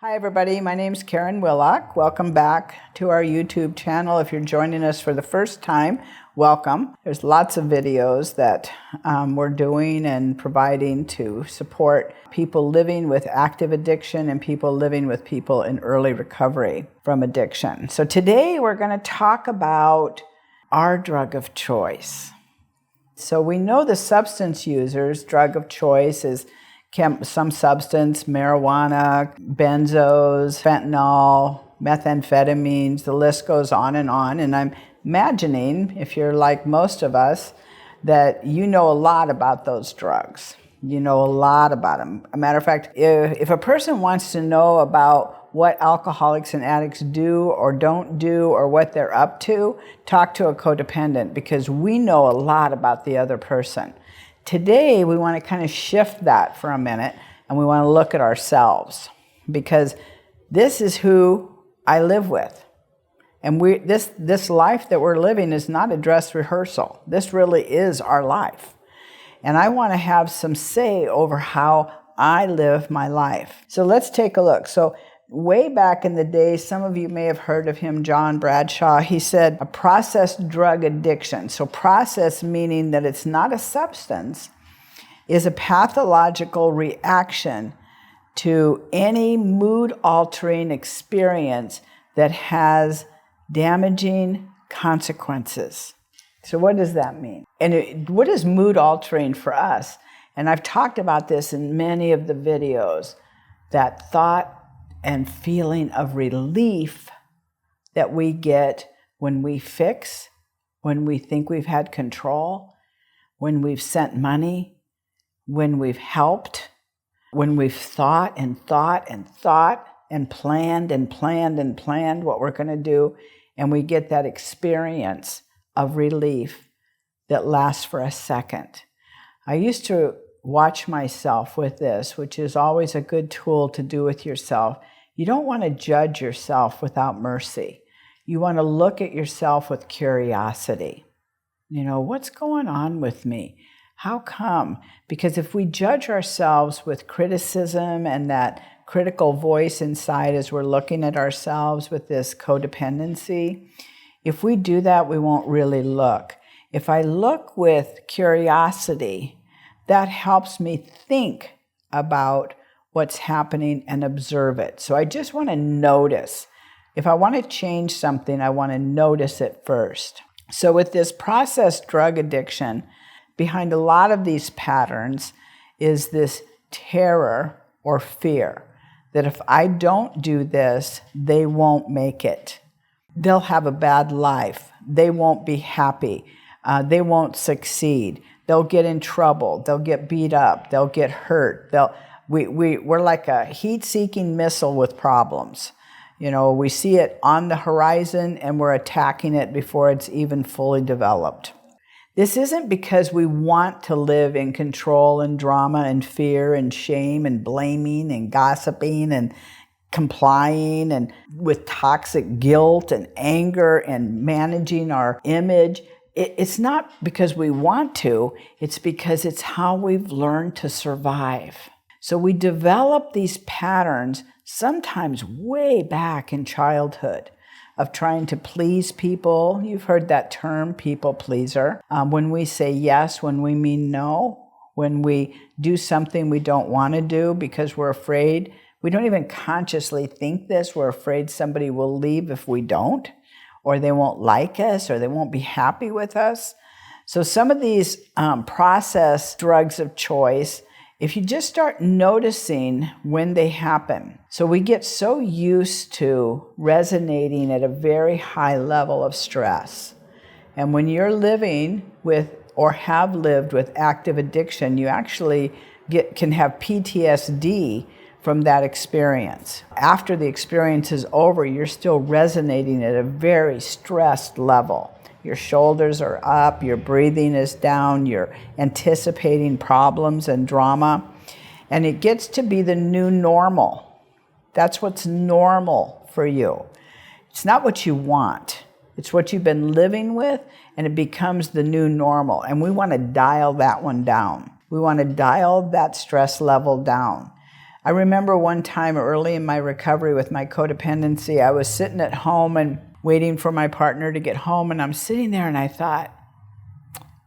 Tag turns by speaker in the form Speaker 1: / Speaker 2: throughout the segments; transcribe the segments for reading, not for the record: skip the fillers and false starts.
Speaker 1: Hi everybody, my name's Karen Willock. Welcome back to our YouTube channel. If you're joining us for the first time, welcome. There's lots of videos that we're doing and providing to support people living with active addiction and people living with people in early recovery from addiction. So today we're going to talk about our drug of choice. So we know the substance users' drug of choice is some substance, marijuana, benzos, fentanyl, methamphetamines, the list goes on. And I'm imagining, if you're like most of us, that you know a lot about those drugs. You know a lot about them. As a matter of fact, if a person wants to know about what alcoholics and addicts do or don't do or what they're up to, talk to a codependent, because we know a lot about the other person. Today, we want to kind of shift that for a minute, and we want to look at ourselves, because this is who I live with. And this life that we're living is not a dress rehearsal. This really is our life. And I want to have some say over how I live my life. So let's take a look. So way back in the day, some of you may have heard of him, John Bradshaw. He said a processed drug addiction. So process meaning that it's not a substance, is a pathological reaction to any mood-altering experience that has damaging consequences. So what does that mean? And what is mood-altering for us? And I've talked about this in many of the videos, that thought and feeling of relief that we get when we fix, when we think we've had control, when we've sent money, when we've helped, when we've thought and thought and thought and planned and planned and planned what we're going to do, and we get that experience of relief that lasts for a second. I used to watch myself with this, which is always a good tool to do with yourself. You don't want to judge yourself without mercy. You want to look at yourself with curiosity. You know, what's going on with me? How come? Because if we judge ourselves with criticism and that critical voice inside as we're looking at ourselves with this codependency, if we do that, we won't really look. If I look with curiosity, that helps me think about what's happening and observe it. So I just want to notice. If I want to change something, I want to notice it first. So with this processed drug addiction, behind a lot of these patterns is this terror or fear that if I don't do this, they won't make it. They'll have a bad life. They won't be happy. They won't succeed. They'll get in trouble. They'll get beat up. They'll get hurt. We're like a heat-seeking missile with problems. You know, we see it on the horizon and we're attacking it before it's even fully developed. This isn't because we want to live in control and drama and fear and shame and blaming and gossiping and complying and with toxic guilt and anger and managing our image. It's not because we want to, it's because it's how we've learned to survive. So we develop these patterns sometimes way back in childhood of trying to please people. You've heard that term, people pleaser. When we say yes, when we mean no, when we do something we don't want to do because we're afraid. We don't even consciously think this. We're afraid somebody will leave if we don't, or they won't like us, or they won't be happy with us. So some of these processed drugs of choice, if you just start noticing when they happen. So we get so used to resonating at a very high level of stress. And when you're living with or have lived with active addiction, you actually can have PTSD from that experience. After the experience is over, you're still resonating at a very stressed level. Your shoulders are up, your breathing is down, you're anticipating problems and drama, and it gets to be the new normal. That's what's normal for you. It's not what you want. It's what you've been living with, and it becomes the new normal. And we want to dial that one down. We want to dial that stress level down. I remember one time early in my recovery with my codependency, I was sitting at home and waiting for my partner to get home, and I'm sitting there and I thought,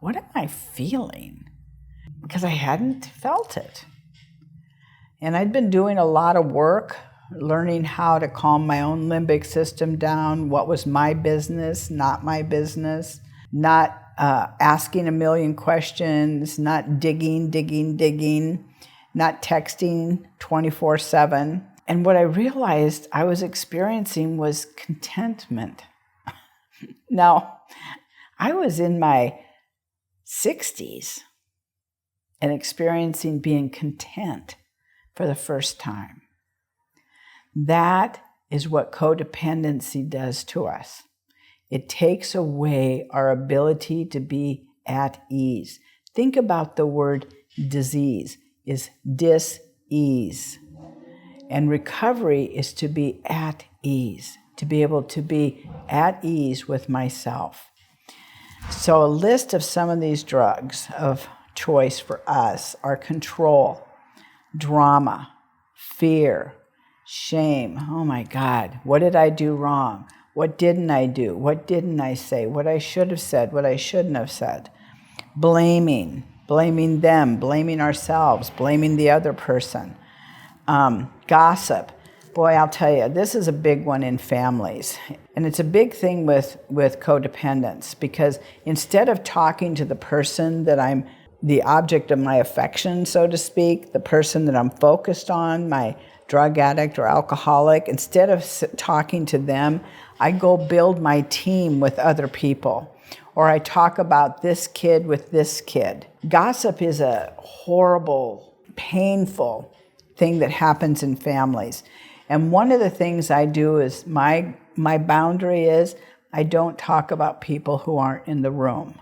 Speaker 1: what am I feeling? Because I hadn't felt it. And I'd been doing a lot of work, learning how to calm my own limbic system down, what was my business, not my business, not asking a million questions, not digging, not texting 24/7. And what I realized I was experiencing was contentment. Now, I was in my 60s and experiencing being content for the first time. That is what codependency does to us. It takes away our ability to be at ease. Think about the word disease is dis-ease. And recovery is to be at ease, to be able to be at ease with myself. So a list of some of these drugs of choice for us are control, drama, fear, shame. Oh my God, what did I do wrong? What didn't I do? What didn't I say? What I should have said, what I shouldn't have said. Blaming them, blaming ourselves, blaming the other person. Gossip. Boy, I'll tell you, this is a big one in families. And it's a big thing with codependence, because instead of talking to the person that I'm the object of my affection, so to speak, the person that I'm focused on, my drug addict or alcoholic, instead of talking to them, I go build my team with other people. Or I talk about this kid with this kid. Gossip is a horrible, painful thing that happens in families. And one of the things I do is my boundary is I don't talk about people who aren't in the room.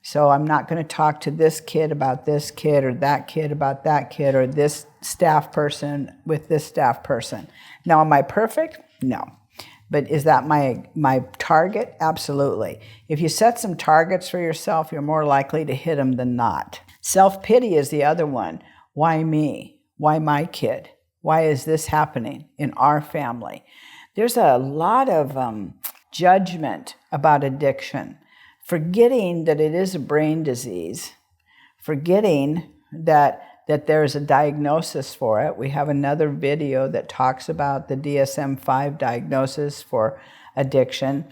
Speaker 1: So I'm not going to talk to this kid about this kid, or that kid about that kid, or this staff person with this staff person. Now, am I perfect? No. But is that my target? Absolutely. If you set some targets for yourself, you're more likely to hit them than not. Self-pity is the other one. Why me? Why my kid? Why is this happening in our family? There's a lot of judgment about addiction, forgetting that it is a brain disease, forgetting that there's a diagnosis for it. We have another video that talks about the DSM-5 diagnosis for addiction.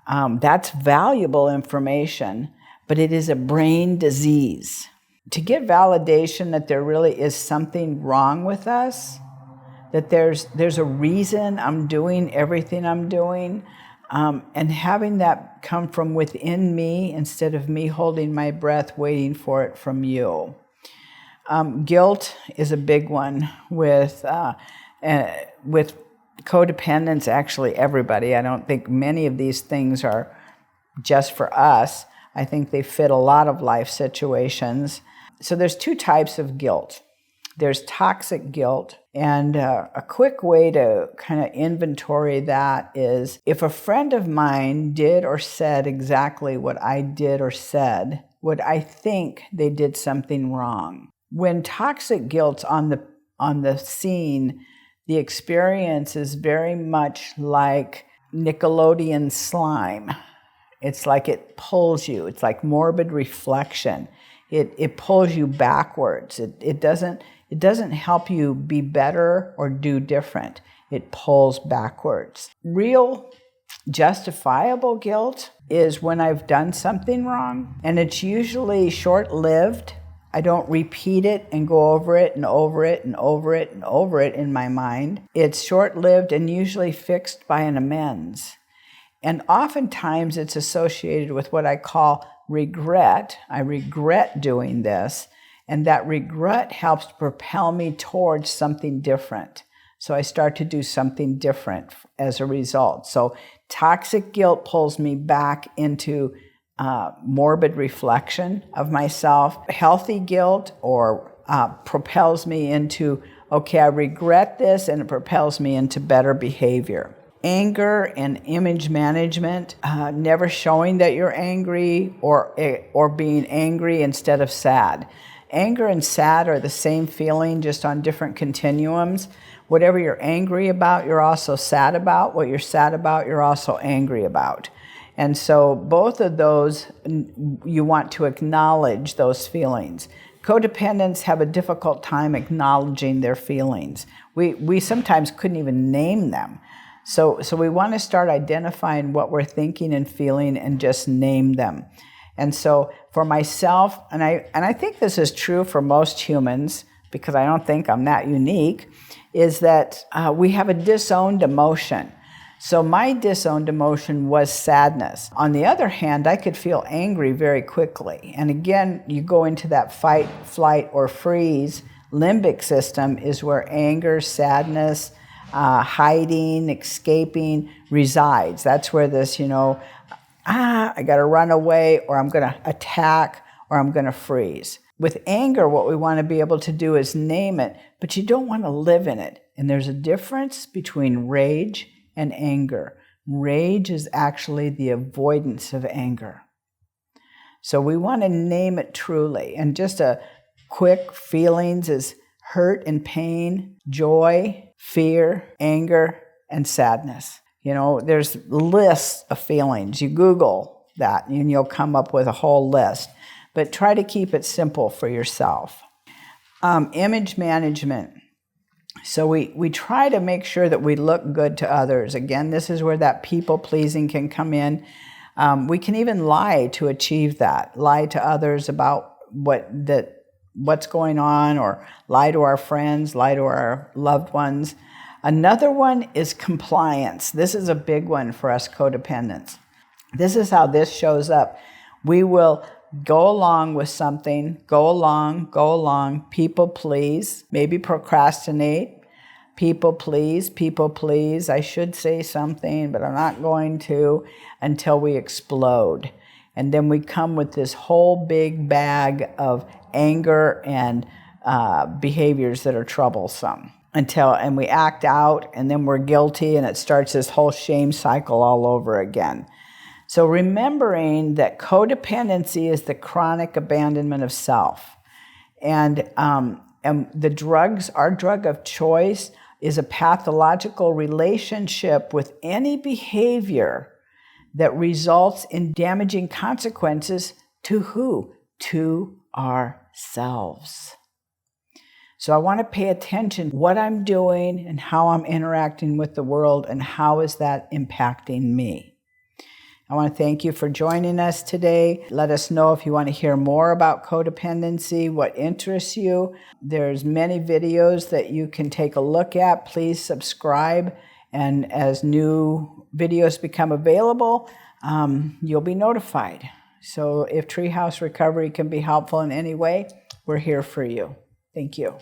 Speaker 1: That's valuable information, but it is a brain disease. To get validation that there really is something wrong with us, that there's a reason I'm doing everything I'm doing, and having that come from within me instead of me holding my breath waiting for it from you. Guilt is a big one with codependence. Actually, everybody. I don't think many of these things are just for us. I think they fit a lot of life situations. So there's two types of guilt. There's toxic guilt, and a quick way to kind of inventory that is if a friend of mine did or said exactly what I did or said, would I think they did something wrong? When toxic guilt's on the scene, the experience is very much like Nickelodeon slime. It's like it pulls you. It's like morbid reflection. It pulls you backwards. It doesn't help you be better or do different. It pulls backwards. Real justifiable guilt is when I've done something wrong, and it's usually short-lived. I don't repeat it and go over it and over it and over it and over it in my mind. It's short-lived and usually fixed by an amends. And oftentimes it's associated with what I call regret. I regret doing this, and that regret helps propel me towards something different. So I start to do something different as a result. So toxic guilt pulls me back into morbid reflection of myself. Healthy guilt propels me into, okay, I regret this, and it propels me into better behavior. Anger and image management, never showing that you're angry or being angry instead of sad. Anger and sad are the same feeling, just on different continuums. Whatever you're angry about, you're also sad about. What you're sad about, you're also angry about. And so both of those, you want to acknowledge those feelings. Codependents have a difficult time acknowledging their feelings. We sometimes couldn't even name them. So we want to start identifying what we're thinking and feeling and just name them. And so for myself, and I think this is true for most humans, because I don't think I'm that unique, is that we have a disowned emotion. So my disowned emotion was sadness. On the other hand, I could feel angry very quickly. And again, you go into that fight, flight, or freeze. Limbic system is where anger, sadness, hiding, escaping resides. That's where this, I got to run away, or I'm going to attack, or I'm going to freeze. With anger, what we want to be able to do is name it, but you don't want to live in it. And there's a difference between rage and anger. Rage is actually the avoidance of anger. So we want to name it truly. And just a quick feelings is hurt and pain, joy, fear, anger, and sadness. There's lists of feelings. You Google that and you'll come up with a whole list. But try to keep it simple for yourself. Image management. So we try to make sure that we look good to others. Again, this is where that people-pleasing can come in. We can even lie to achieve that. Lie to others about what's going on, or lie to our friends, lie to our loved ones. Another one is compliance. This is a big one for us codependents. This is how this shows up. We will go along with something, go along, people please, maybe procrastinate, people please, I should say something, but I'm not going to, until we explode. And then we come with this whole big bag of anger and behaviors that are troublesome. And we act out, and then we're guilty, and it starts this whole shame cycle all over again. So remembering that codependency is the chronic abandonment of self. And the drugs, our drug of choice, is a pathological relationship with any behavior that results in damaging consequences to who? To ourselves. So I want to pay attention to what I'm doing and how I'm interacting with the world, and how is that impacting me. I want to thank you for joining us today. Let us know if you want to hear more about codependency, what interests you. There's many videos that you can take a look at. Please subscribe, and as new videos become available, you'll be notified. So if Treehouse Recovery can be helpful in any way, we're here for you. Thank you.